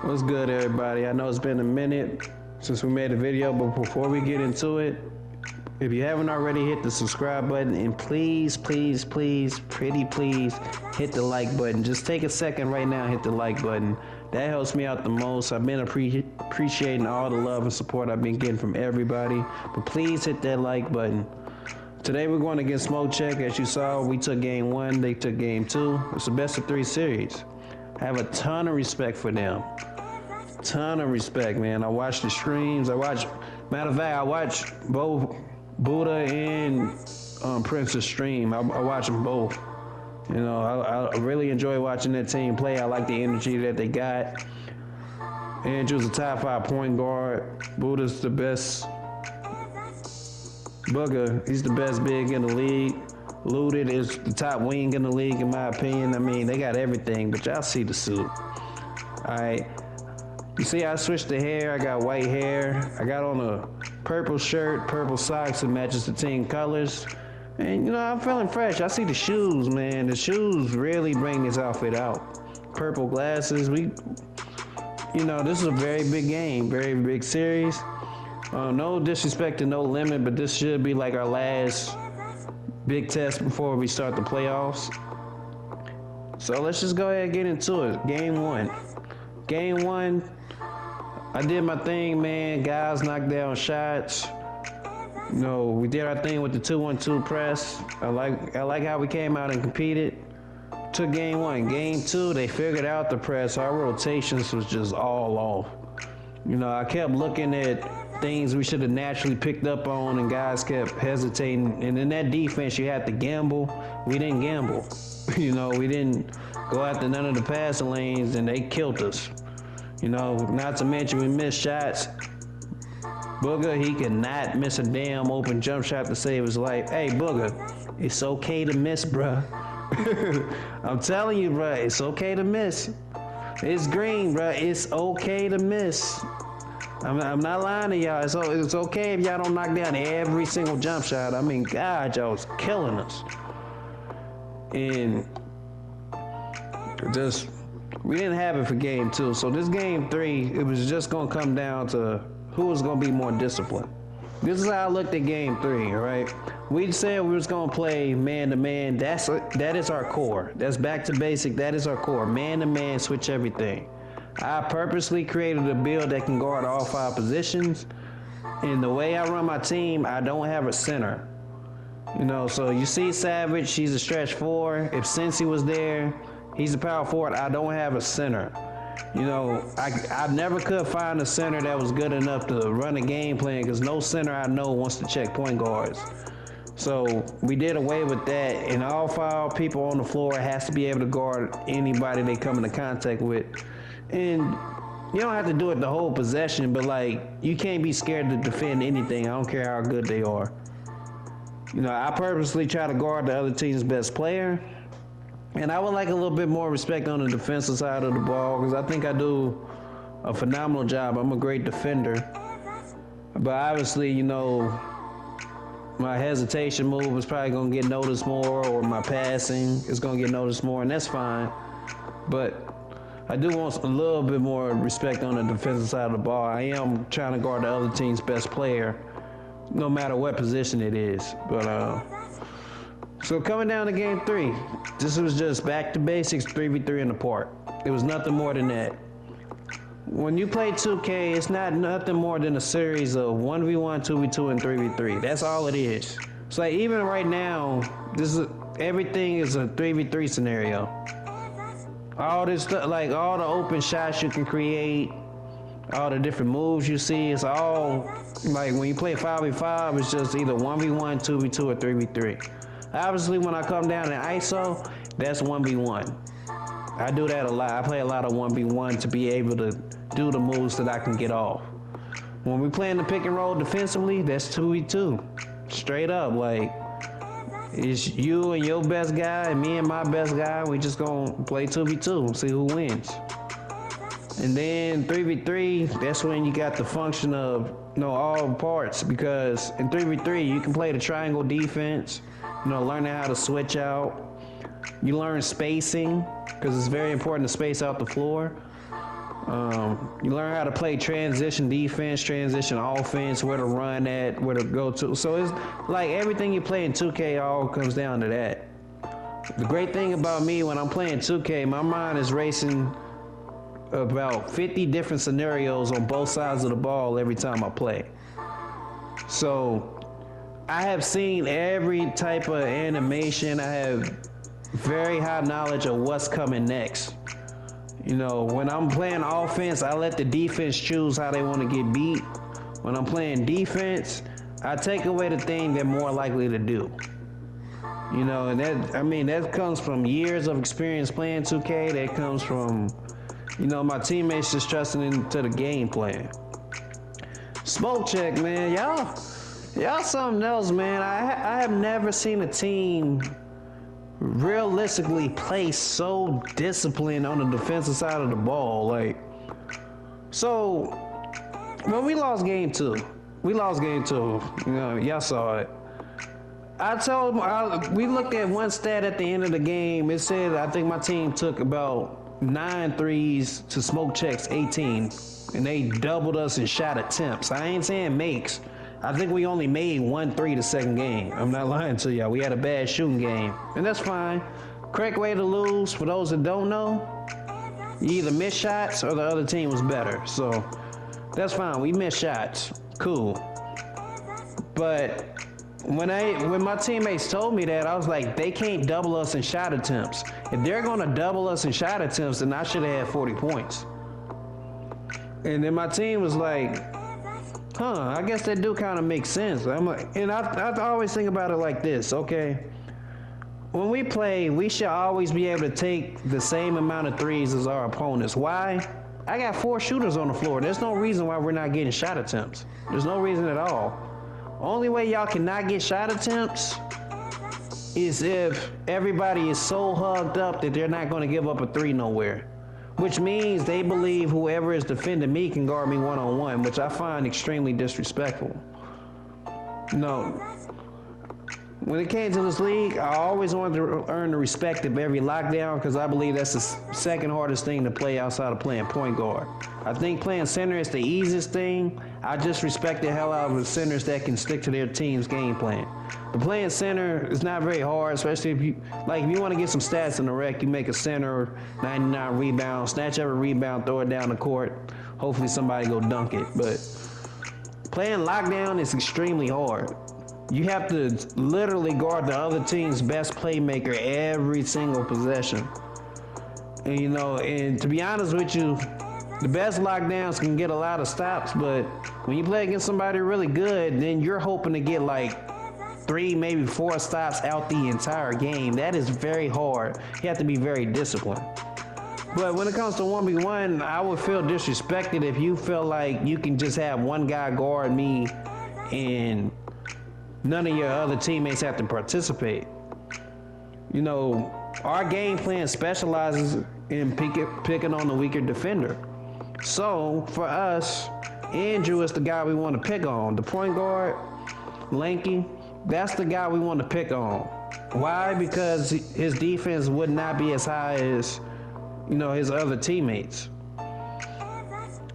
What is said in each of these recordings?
What's good, everybody? I know it's been a minute since we made a video, but before we get into it, if you haven't already, hit the subscribe button, and please, please, please, pretty please, hit the like button. Just take a second right now and hit the like button. That helps me out the most. I've been appreciating all the love and support I've been getting from everybody, but please hit that like button. Today we're going against Smoke Check. As you saw, we took game 1, they took game 2. It's a best of 3 series. I have a ton of respect for them. Ton of respect, man. I watch the streams. Matter of fact, I watch both Buddha and Prince's stream. I watch them both. You know, I really enjoy watching that team play. I like the energy that they got. Andrew's a top 5 point guard. Buddha's the best. Booger, he's the best big in the league. Looted is the top wing in the league, in my opinion. I mean, they got everything, but y'all see the suit. All right. You see, I switched the hair. I got white hair. I got on a purple shirt, purple socks that matches the team colors. And, you know, I'm feeling fresh. I see the shoes, man. The shoes really bring this outfit out. Purple glasses. You know, this is a very big game, very big series. No disrespect to No Limit, but this should be like our last big test before we start the playoffs. So let's just go ahead and get into it. Game 1. Game 1, I did my thing, man. Guys knocked down shots. You know, we did our thing with the 2-1-2 press. I like how we came out and competed. Took game 1. Game 2, they figured out the press. Our rotations was just all off. You know, I kept looking at things we should have naturally picked up on, and guys kept hesitating. And in that defense, you had to gamble. We didn't gamble. You know, we didn't go after none of the passing lanes, and they killed us. You know, not to mention we missed shots. Booger, he could not miss a damn open jump shot to save his life. Hey, Booger, it's okay to miss, bruh. I'm telling you, bruh, it's okay to miss. It's green, bruh. It's okay to miss. I'm not lying to y'all. It's okay if y'all don't knock down every single jump shot. I mean, God, y'all was killing us. And we didn't have it for game 2. So this game 3, it was just going to come down to who was going to be more disciplined. This is how I looked at game 3, all right? We said we was going to play man-to-man. That is our core. That's back to basic. That is our core. Man-to-man, switch everything. I purposely created a build that can guard all 5 positions. And the way I run my team, I don't have a center. You know, so you see Savage, he's a stretch 4. If Cincy was there, he's a power forward. I don't have a center. You know, I never could find a center that was good enough to run a game plan, because no center I know wants to check point guards. So we did away with that, and all 5 people on the floor has to be able to guard anybody they come into contact with. And you don't have to do it the whole possession, but like, you can't be scared to defend anything. I don't care how good they are. You know, I purposely try to guard the other team's best player. And I would like a little bit more respect on the defensive side of the ball, because I think I do a phenomenal job. I'm a great defender. But obviously, you know, my hesitation move is probably going to get noticed more, or my passing is going to get noticed more, and that's fine. But I do want a little bit more respect on the defensive side of the ball. I am trying to guard the other team's best player, no matter what position it is. But so coming down to game 3, this was just back to basics, 3v3 in the park. It was nothing more than that. When you play 2K, it's not nothing more than a series of 1v1, 2v2, and 3v3. That's all it is. So like, even right now, everything is a 3v3 scenario. All this stuff, like all the open shots you can create, all the different moves you see, it's all like when you play 5v5, it's just either 1v1, 2v2, or 3v3. Obviously, when I come down in ISO, that's 1v1. I do that a lot. I play a lot of 1v1 to be able to do the moves that I can get off. When we play in the pick and roll defensively, that's 2v2. Straight up, like, it's you and your best guy and me and my best guy. We just gonna play 2v2 and see who wins. And then 3v3, that's when you got the function of, you know, all parts, because in 3v3 you can play the triangle defense, you know, learning how to switch out. You learn spacing, because it's very important to space out the floor. You learn how to play transition defense, transition offense, where to run at, where to go to. So it's like everything you play in 2K all comes down to that. The great thing about me when I'm playing 2K, my mind is racing about 50 different scenarios on both sides of the ball every time I play. So I have seen every type of animation. I have very high knowledge of what's coming next. You know, when I'm playing offense, I let the defense choose how they want to get beat. When I'm playing defense, I take away the thing they're more likely to do. You know, and that comes from years of experience playing 2K. That comes from, you know, my teammates just trusting into the game plan. Smoke check, man. Y'all something else, man. I have never seen a team realistically play so disciplined on the defensive side of the ball. Like, so when we lost game two, you know, y'all saw it. We looked at one stat at the end of the game. It said, I think my team took about 9 threes to Smoke Check's 18, and they doubled us in shot attempts. I ain't saying makes. I think we only made 1 3 the second game. I'm not lying to y'all. We had a bad shooting game, and that's fine. Correct way to lose, for those that don't know, you either miss shots or the other team was better. So that's fine. We missed shots. Cool. But when my teammates told me that, I was like, they can't double us in shot attempts. If they're gonna double us in shot attempts, then I should have had 40 points. And then my team was like, I guess that do kind of make sense. I'm like, and I always think about it like this, okay? When we play, we should always be able to take the same amount of threes as our opponents. Why? I got 4 shooters on the floor. There's no reason why we're not getting shot attempts. There's no reason at all. Only way y'all cannot get shot attempts is if everybody is so hugged up that they're not going to give up a 3 nowhere. Which means they believe whoever is defending me can guard me one-on-one, which I find extremely disrespectful. No. When it came to this league, I always wanted to earn the respect of every lockdown because I believe that's the second hardest thing to play outside of playing point guard. I think playing center is the easiest thing. I just respect the hell out of the centers that can stick to their team's game plan. But playing center is not very hard, especially if you want to get some stats in the rec, you make a center, 99 rebounds, snatch every rebound, throw it down the court. Hopefully somebody go dunk it. But playing lockdown is extremely hard. You have to literally guard the other team's best playmaker every single possession. And you know, and to be honest with you, the best lockdowns can get a lot of stops, but when you play against somebody really good, then you're hoping to get like 3, maybe 4 stops out the entire game. That is very hard. You have to be very disciplined. But when it comes to 1v1, I would feel disrespected if you feel like you can just have one guy guard me and none of your other teammates have to participate. You know, our game plan specializes in picking on the weaker defender. So for us, Andrew is the guy we want to pick on. The point guard, lanky, that's the guy we want to pick on. Why? Because his defense would not be as high as, you know, his other teammates.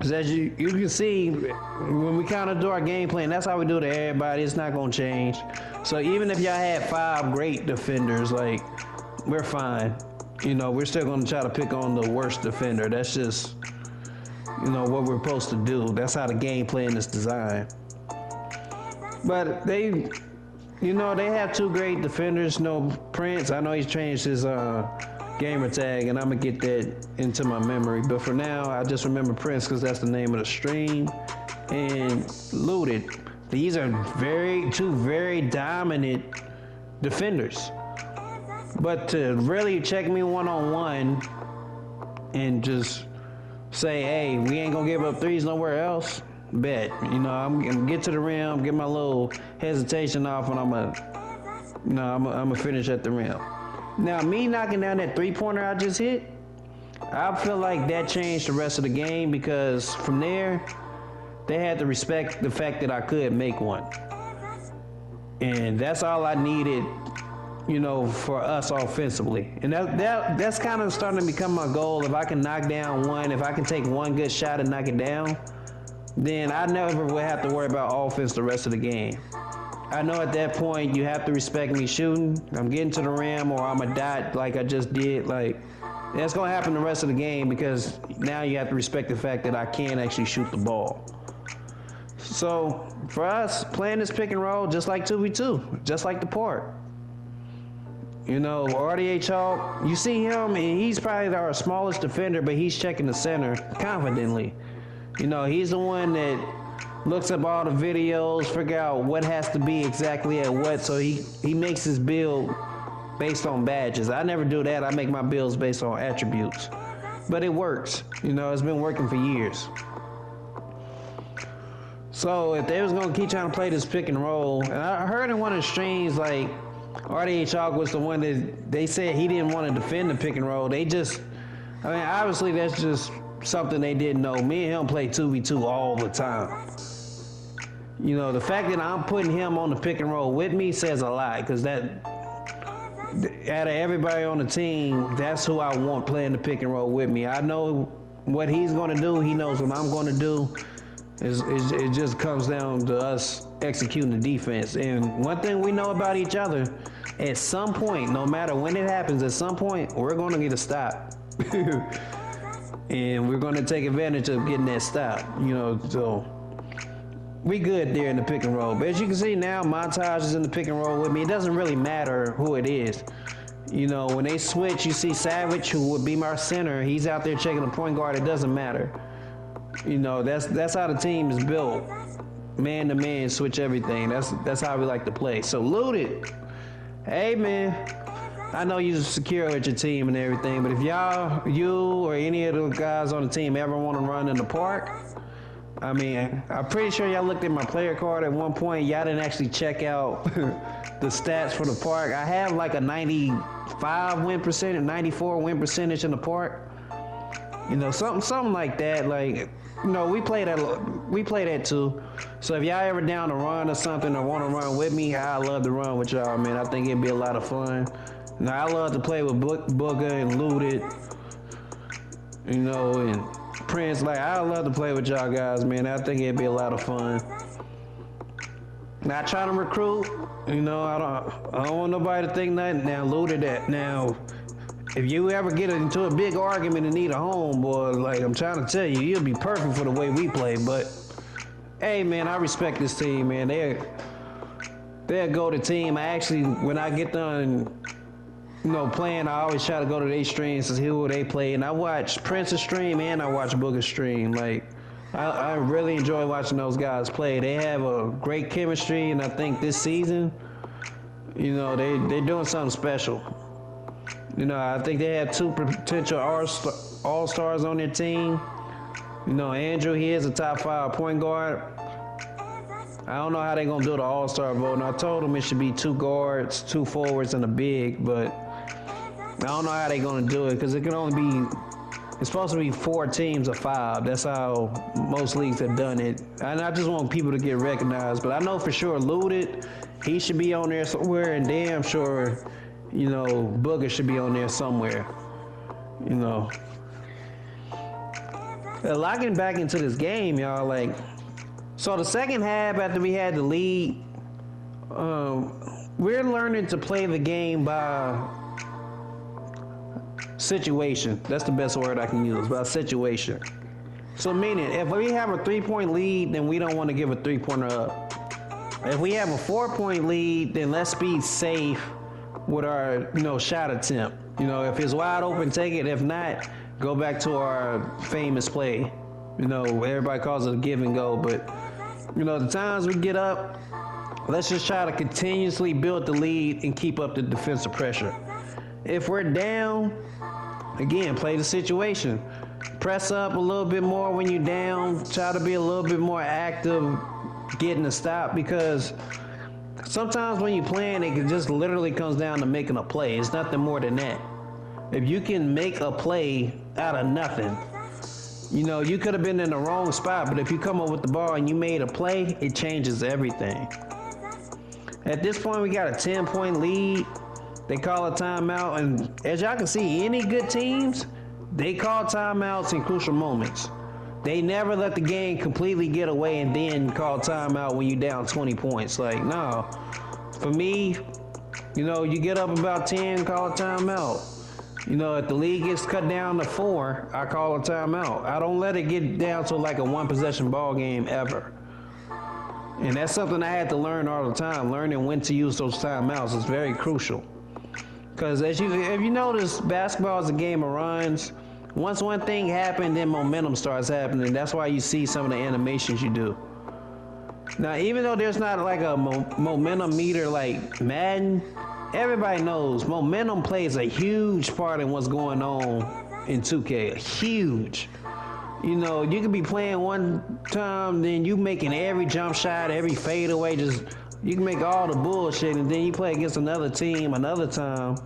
As you can see, when we kind of do our game plan, that's how we do it to everybody. It's not going to change. So even if y'all had 5 great defenders, like, we're fine. You know, we're still going to try to pick on the worst defender. That's just, you know, what we're supposed to do. That's how the game plan is designed. But they, you know, they have 2 great defenders. No, Prince, I know he's changed his gamer tag, and I'm gonna get that into my memory. But for now, I just remember Prince because that's the name of the stream. And Looted. These are 2 very dominant defenders. But to really check me one-on-one and just say, hey, we ain't gonna give up 3s nowhere else, bet. You know, I'm gonna get to the rim, get my little hesitation off, and I'm gonna finish at the rim. Now, me knocking down that 3-pointer I just hit, I feel like that changed the rest of the game because from there, they had to respect the fact that I could make one. And that's all I needed you know, for us offensively. And that's kind of starting to become my goal. If I can knock down one, if I can take one good shot and knock it down, then I never will have to worry about offense the rest of the game. I know at that point you have to respect me shooting. I'm getting to the rim or I'm a dot like I just did. Like, that's going to happen the rest of the game because now you have to respect the fact that I can actually shoot the ball. So for us, playing this pick and roll just like 2v2, just like the part. You know, RDA Chalk, you see him, and he's probably our smallest defender, but he's checking the center confidently. You know, he's the one that looks up all the videos, figure out what has to be exactly at what, so he makes his build based on badges. I never do that. I make my builds based on attributes. But it works. You know, it's been working for years. So if they was going to keep trying to play this pick and roll, and I heard in one of the streams, like, RDA Chalk was the one that they said he didn't want to defend the pick and roll. They just, I mean, obviously that's just something they didn't know. Me and him play 2v2 all the time. You know, the fact that I'm putting him on the pick and roll with me says a lot, because that, out of everybody on the team, that's who I want playing the pick and roll with me. I know what he's going to do. He knows what I'm going to do. It just comes down to us executing the defense. And one thing we know about each other, at some point, no matter when it happens, at some point, we're going to get a stop. And we're going to take advantage of getting that stop, you know, so we good there in the pick and roll. But as you can see now, Montage is in the pick and roll with me. It doesn't really matter who it is. You know, when they switch, you see Savage, who would be my center. He's out there checking the point guard. It doesn't matter. You know, that's how the team is built. Man to man, switch everything. That's how we like to play. So Looted, hey man, I know you're secure with your team and everything, but if you or any of the guys on the team ever want to run in the park, I mean, I'm pretty sure y'all looked at my player card at one point. Y'all didn't actually check out the stats for the park. I have like a 95 win percentage, 94 win percentage in the park. You know, something like that. Like, you know, we play that too. So if y'all ever down to run or something or want to run with me, I love to run with y'all, man. I think it'd be a lot of fun. Now I love to play with Booger and Looted, you know, and Prince. Like, I love to play with y'all guys, man. I think it'd be a lot of fun. Not trying to recruit, you know. I don't want nobody to think nothing. Now Looted that. Now, if you ever get into a big argument and need a homeboy, like I'm trying to tell you, you'll be perfect for the way we play. But hey, man, I respect this team, man. They'll go to team. I actually, when I get done, you know, playing, I always try to go to their streams to see who they play. And I watch Prince's stream and I watch Booger's stream. Like, I really enjoy watching those guys play. They have a great chemistry, and I think this season, you know, they're doing something special. You know, I think they have two potential all-stars on their team. You know, Andrew, he is a top 5 point guard. I don't know how they're going to do the all-star vote. And I told them it should be 2 guards, 2 forwards, and a big, but I don't know how they're going to do it because it can only be, it's supposed to be 4 teams of 5. That's how most leagues have done it. And I just want people to get recognized. But I know for sure Looted, he should be on there somewhere, and damn sure, you know, Booger should be on there somewhere. You know. Locking back into this game, y'all, like, so the second half after we had the lead, we're learning to play the game by situation. That's the best word I can use, by situation. So meaning, if we have a 3-point lead, then we don't want to give a 3-pointer up. If we have a 4-point lead, then let's be safe with our, you know, shot attempt. You know, if it's wide open, take it. If not, go back to our famous play. You know, everybody calls it a give and go, but, you know, the times we get up, let's just try to continuously build the lead and keep up the defensive pressure. If we're down, again, play the situation. Press up a little bit more when you're down. Try to be a little bit more active getting a stop, because sometimes when you're playing, it just literally comes down to making a play. It's nothing more than that. If you can make a play out of nothing, you know, you could have been in the wrong spot, but if you come up with the ball and you made a play, it changes everything. At this point, we got a 10-point lead. they call a timeout, and as y'all can see, any good teams, they call timeouts in crucial moments. They never let the game completely get away and then call timeout when you down 20 points. Like, no. For me, you know, you get up about 10, call a timeout. You know, if the league gets cut down to 4, I call a timeout. I don't let it get down to like a one-possession ball game ever. And that's something I had to learn all the time. Learning when to use those timeouts is very crucial. Because if you notice, basketball is a game of runs. Once one thing happens, then momentum starts happening. That's why you see some of the animations you do. Now, even though there's not like a momentum meter like Madden, everybody knows momentum plays a huge part in what's going on in 2K. Huge. You know, you could be playing one time, then you making every jump shot, every fadeaway, just you can make all the bullshit, and then you play against another team another time,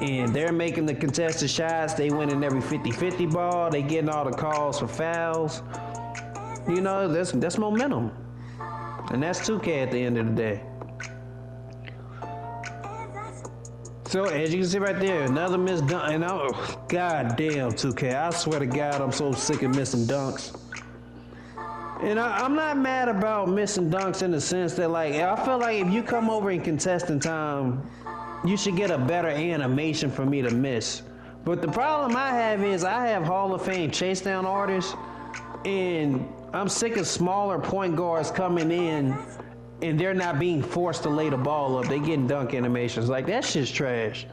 and they're making the contested shots, they winning every 50-50 ball, they getting all the calls for fouls. You know, that's momentum. And that's 2K at the end of the day. So as you can see right there, another missed dunk, and god damn 2K, I swear to God, I'm so sick of missing dunks. And I'm not mad about missing dunks in the sense that, like, I feel like if you come over in contesting time, you should get a better animation for me to miss. But the problem I have is I have Hall of Fame chase down artists, and I'm sick of smaller point guards coming in and they're not being forced to lay the ball up. They getting dunk animations. Like, that shit's trash.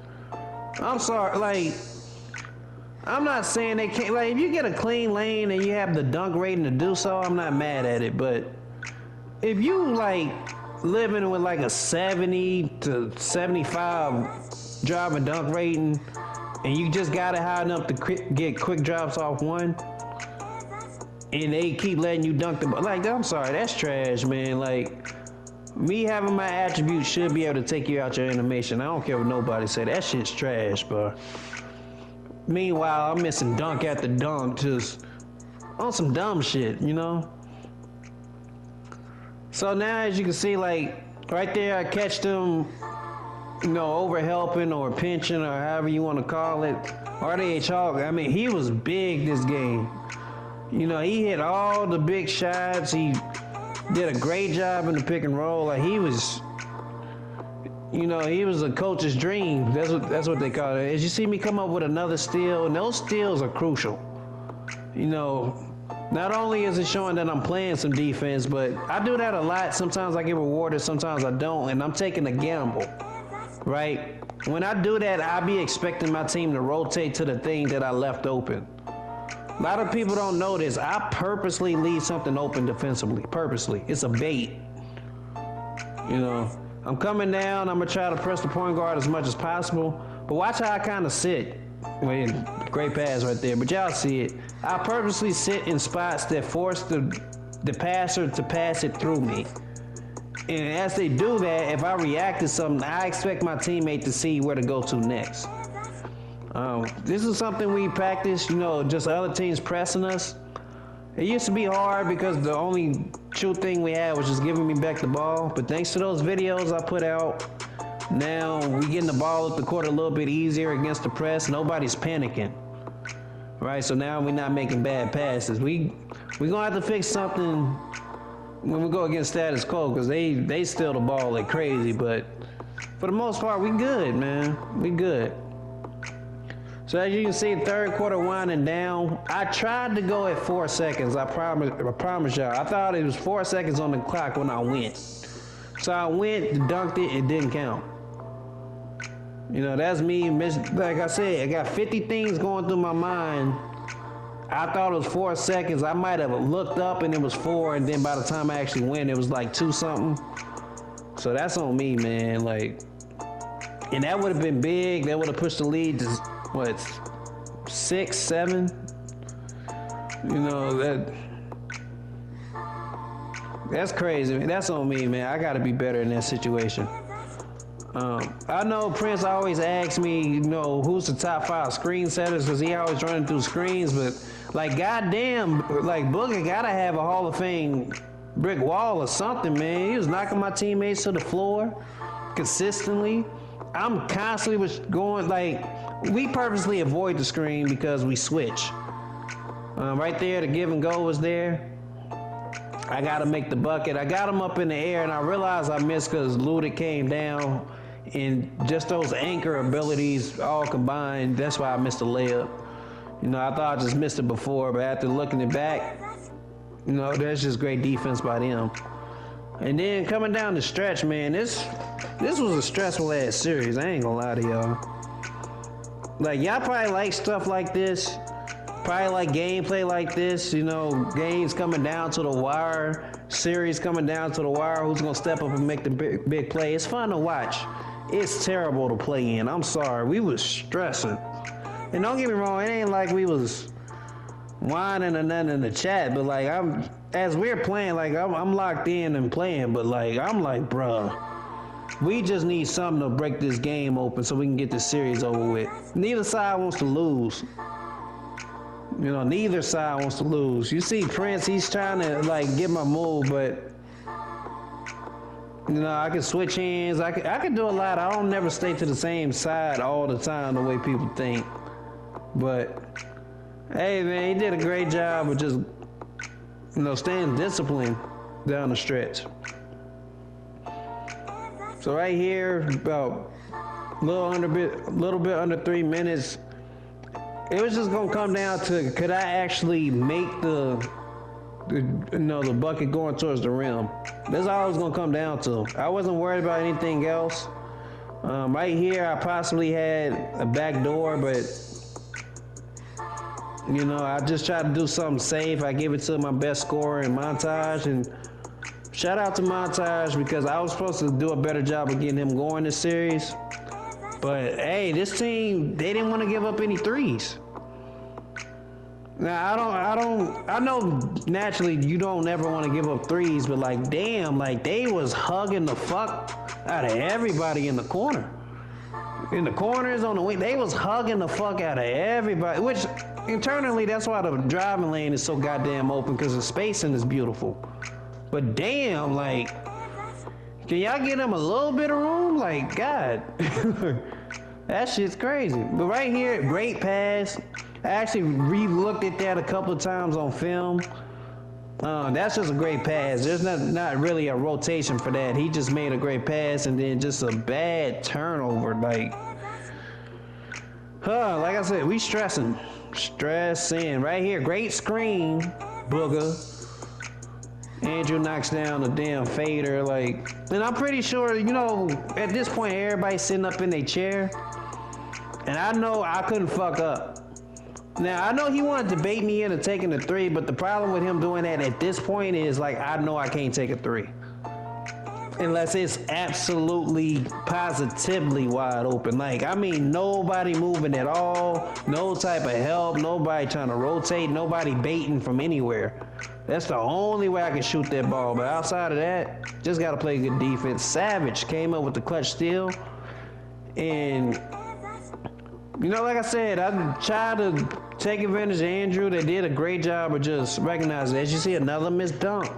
I'm sorry, like, I'm not saying they can't, like, if you get a clean lane and you have the dunk rating to do so, I'm not mad at it. But if you, like, living with like a 70 to 75 drive and dunk rating, and you just got it high enough to get quick drops off one, and they keep letting you dunk the ball, like, I'm sorry, that's trash, man. Like, me having my attributes should be able to take you out your animation. I don't care what nobody say. That shit's trash, bro. Meanwhile, I'm missing dunk after dunk, just on some dumb shit, you know? So now, as you can see, like, right there, I catch them, you know, over helping or pinching or however you want to call it. RDH Hawk, I mean, he was big this game. You know, he hit all the big shots. He did a great job in the pick and roll. Like, he was, you know, he was a coach's dream. That's what they call it. As you see me come up with another steal, and those steals are crucial. You know, not only is it showing that I'm playing some defense, but I do that a lot. Sometimes I get rewarded, sometimes I don't, and I'm taking a gamble, right? When I do that, I be expecting my team to rotate to the thing that I left open. A lot of people don't know this. I purposely leave something open defensively. Purposely. It's a bait. You know, I'm coming down. I'm going to try to press the point guard as much as possible. But watch how I kind of sit. Wait, great pass right there. But y'all see it. I purposely sit in spots that force the passer to pass it through me. And as they do that, if I react to something, I expect my teammate to see where to go to next. This is something we practice, you know, just other teams pressing us. It used to be hard because the only true thing we had was just giving me back the ball. But thanks to those videos I put out, now we getting the ball up the court a little bit easier against the press. Nobody's panicking, right? So now we're not making bad passes. We gonna have to fix something when we go against status quo, because they steal the ball like crazy. But for the most part, we good, man. We good. So as you can see, third quarter winding down. I tried to go at 4 seconds. I promise y'all. I thought it was 4 seconds on the clock when I went. So I went, dunked it, it didn't count. You know, that's me. Like I said, I got 50 things going through my mind. I thought it was 4 seconds. I might have looked up and it was 4, and then by the time I actually went, it was like 2 something. So that's on me, man. Like, and that would have been big. That would have pushed the lead to, what, 6, 7? You know, that's crazy. That's on me, man. I got to be better in that situation. I know Prince always asks me, you know, who's the top 5 screen setters, because he always running through screens. But, like, goddamn, like, Boogie got to have a Hall of Fame brick wall or something, man. He was knocking my teammates to the floor consistently. I'm constantly was going, like, we purposely avoid the screen because we switch. Right there, the give and go was there. I got to make the bucket. I got him up in the air, and I realized I missed because Ludic came down, and just those anchor abilities all combined, that's why I missed the layup. You know, I thought I just missed it before, but after looking it back, you know, that's just great defense by them. And then coming down the stretch, man, this was a stressful ass series. I ain't gonna lie to y'all. Like, y'all probably like stuff like this. Probably like gameplay like this, you know, games coming down to the wire, series coming down to the wire, who's gonna step up and make the big play. It's fun to watch. It's terrible to play in. I'm sorry, we was stressing. And don't get me wrong, it ain't like we was whining or nothing in the chat, but like, as we're playing, like I'm locked in and playing, but like, I'm like, bruh, we just need something to break this game open so we can get this series over with. Neither side wants to lose. You know, neither side wants to lose. You see Prince, he's trying to like get my move, but you know, I can switch hands. I can do a lot. I don't never stay to the same side all the time the way people think. But hey, man, he did a great job of just, you know, staying disciplined down the stretch. So right here, about a little bit under 3 minutes. It was just gonna come down to, could I actually make the bucket going towards the rim? That's all it was gonna come down to. I wasn't worried about anything else. Right here, I possibly had a back door, but you know, I just tried to do something safe. I gave it to my best scorer in Montage, and shout out to Montage because I was supposed to do a better job of getting him going this series. But hey, this team, they didn't want to give up any threes. Now I know naturally you don't ever want to give up threes, but like, damn, like they was hugging the fuck out of everybody in the corner. In the corners, on the wing, they was hugging the fuck out of everybody, which internally, that's why the driving lane is so goddamn open, because the spacing is beautiful. But damn, like, can y'all get him a little bit of room? Like, God, that shit's crazy. But right here, great pass. I actually re-looked at that a couple of times on film. That's just a great pass. There's not really a rotation for that. He just made a great pass and then just a bad turnover. Like I said, we stressing. Right here, great screen, Booger. Andrew knocks down the damn fader, like, and I'm pretty sure, you know, at this point, everybody's sitting up in their chair, and I know I couldn't fuck up. Now, I know he wanted to bait me into taking the three, but the problem with him doing that at this point is, like, I know I can't take a three. Unless it's absolutely, positively wide open. Like, I mean, nobody moving at all, no type of help, nobody trying to rotate, nobody baiting from anywhere. That's the only way I can shoot that ball. But outside of that, just got to play good defense. Savage came up with the clutch steal. And, you know, like I said, I tried to take advantage of Andrew. They did a great job of just recognizing. As you see, another missed dunk.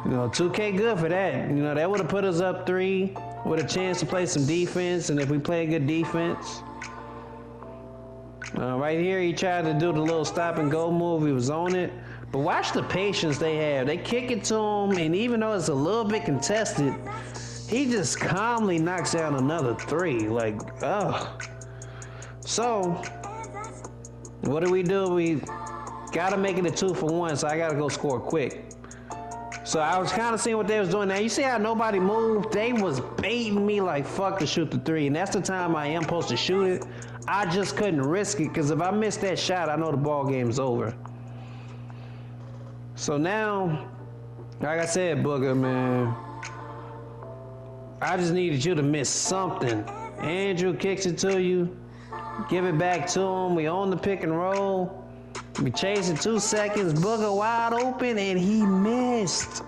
You know, 2K good for that. You know, that would have put us up 3 with a chance to play some defense. And if we play good defense. Right here, he tried to do the little stop and go move. He was on it. But watch the patience they have. They kick it to him, and even though it's a little bit contested, he just calmly knocks down another 3. Like, ugh. So, what do? We gotta make it a 2 for 1, so I gotta go score quick. So I was kind of seeing what they was doing. Now, you see how nobody moved? They was baiting me like fuck to shoot the 3, and that's the time I am supposed to shoot it. I just couldn't risk it, because if I miss that shot, I know the ball game's over. So now, like I said, Booger, man, I just needed you to miss something. Andrew kicks it to you, give it back to him. We own the pick and roll. We chase it 2 seconds. Booger wide open, and he missed.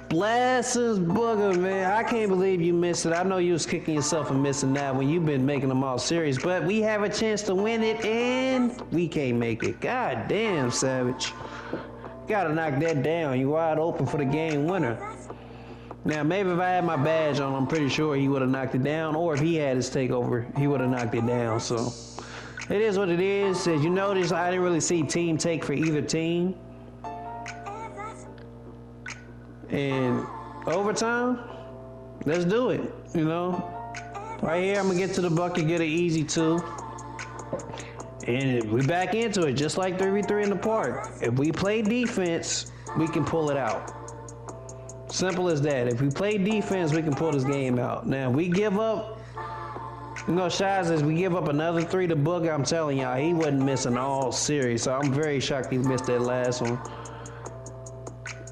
Bless his Booger, man. I can't believe you missed it. I know you was kicking yourself and missing that when you've been making them all serious, but we have a chance to win it, and we can't make it. God damn, Savage. Gotta knock that down. You wide open for the game winner. Now, maybe if I had my badge on, I'm pretty sure he would have knocked it down, or if he had his takeover, he would have knocked it down. So, it is what it is. As you notice, I didn't really see team take for either team. And overtime, let's do it, you know. Right here, I'm going to get to the bucket, get an easy 2. And we back into it, just like 3v3 in the park. If we play defense, we can pull it out. Simple as that. If we play defense, we can pull this game out. Now, we give up, you know, Shaz says we give up another 3 to Booker. I'm telling y'all, he wasn't missing all series. So I'm very shocked he missed that last one.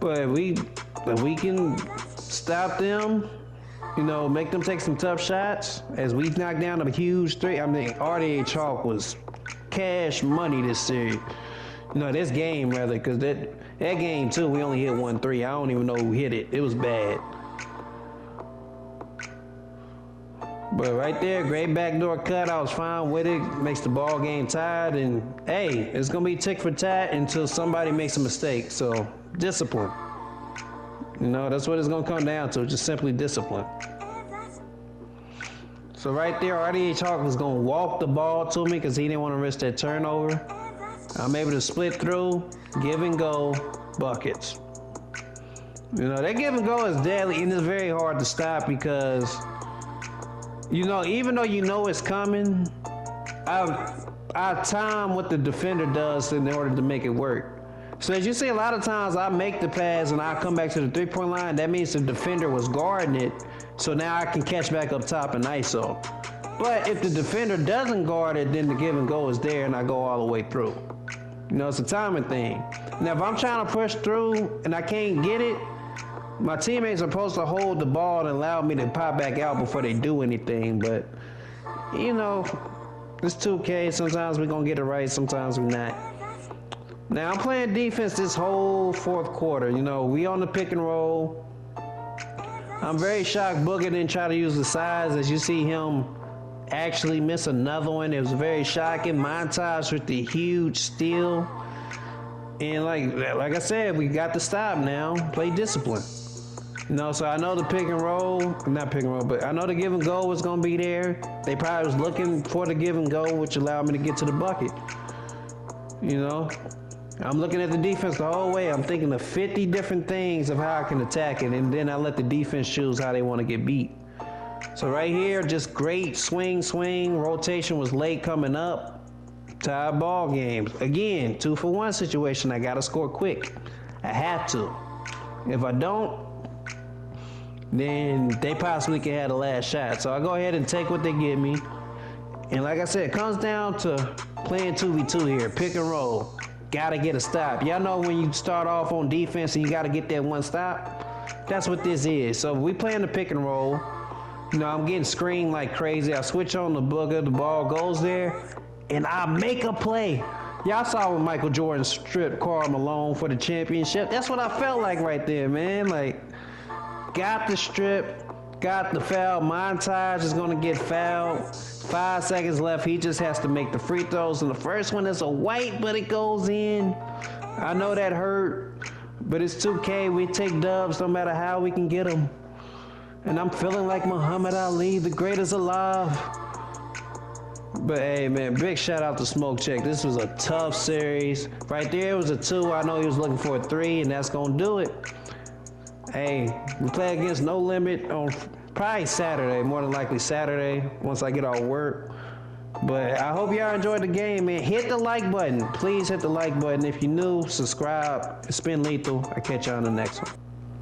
But if we can stop them, you know, make them take some tough shots, as we knock down a huge 3. I mean, RDA Chalk was cash money this series. You know, this game rather, because that game too, we only hit 1 3. I don't even know who hit it. It was bad. But right there, great backdoor cut. I was fine with it. Makes the ball game tied. And hey, it's going to be tick for tat until somebody makes a mistake. So, discipline. You know, that's what it's going to come down to. Just simply discipline. So right there, RDH Hawk was going to walk the ball to me because he didn't want to risk that turnover. I'm able to split through, give and go, buckets. You know, that give and go is deadly, and it's very hard to stop because, you know, even though you know it's coming, I time what the defender does in order to make it work. So as you see, a lot of times I make the pass and I come back to the three-point line. That means the defender was guarding it, so now I can catch back up top and ISO. But if the defender doesn't guard it, then the give and go is there and I go all the way through. You know, it's a timing thing. Now, if I'm trying to push through and I can't get it, my teammates are supposed to hold the ball and allow me to pop back out before they do anything. But, you know, it's 2K. Sometimes we're going to get it right, sometimes we're not. Now, I'm playing defense this whole fourth quarter. You know, we on the pick and roll. I'm very shocked Booker didn't try to use the size. As you see him actually miss another one. It was very shocking. Montage with the huge steal. And like I said, we got to stop now. Play discipline. You know, so I know the pick and roll, not pick and roll, but I know the give and go was going to be there. They probably was looking for the give and go, which allowed me to get to the bucket. You know, I'm looking at the defense the whole way. I'm thinking of 50 different things of how I can attack it, and then I let the defense choose how they want to get beat. So right here, just great swing. Rotation was late coming up. Tied ball games. Again, 2-for-1 situation. I got to score quick. I have to. If I don't, then they possibly can have the last shot. So I go ahead and take what they give me. And like I said, it comes down to playing 2v2 here. Pick and roll. Got to get a stop. Y'all know when you start off on defense and you got to get that one stop? That's what this is. So we playing the pick and roll. You know, I'm getting screened like crazy. I switch on the Booker. The ball goes there. And I make a play. Y'all saw when Michael Jordan stripped Karl Malone for the championship. That's what I felt like right there, man. Like, got the strip, got the foul. Montage is going to get fouled. 5 seconds left. He just has to make the free throws. And the first one is a white, but it goes in. I know that hurt, but it's 2K. We take dubs no matter how we can get them. And I'm feeling like Muhammad Ali, the greatest alive. But hey, man, big shout out to Smoke Check. This was a tough series. Right there, it was a 2. I know he was looking for a 3, and that's going to do it. Hey, we play against No Limit on probably Saturday, more than likely Saturday, once I get off work. But I hope y'all enjoyed the game, man. Hit the like button. Please hit the like button. If you're new, subscribe. It's been lethal. I'll catch y'all on the next one.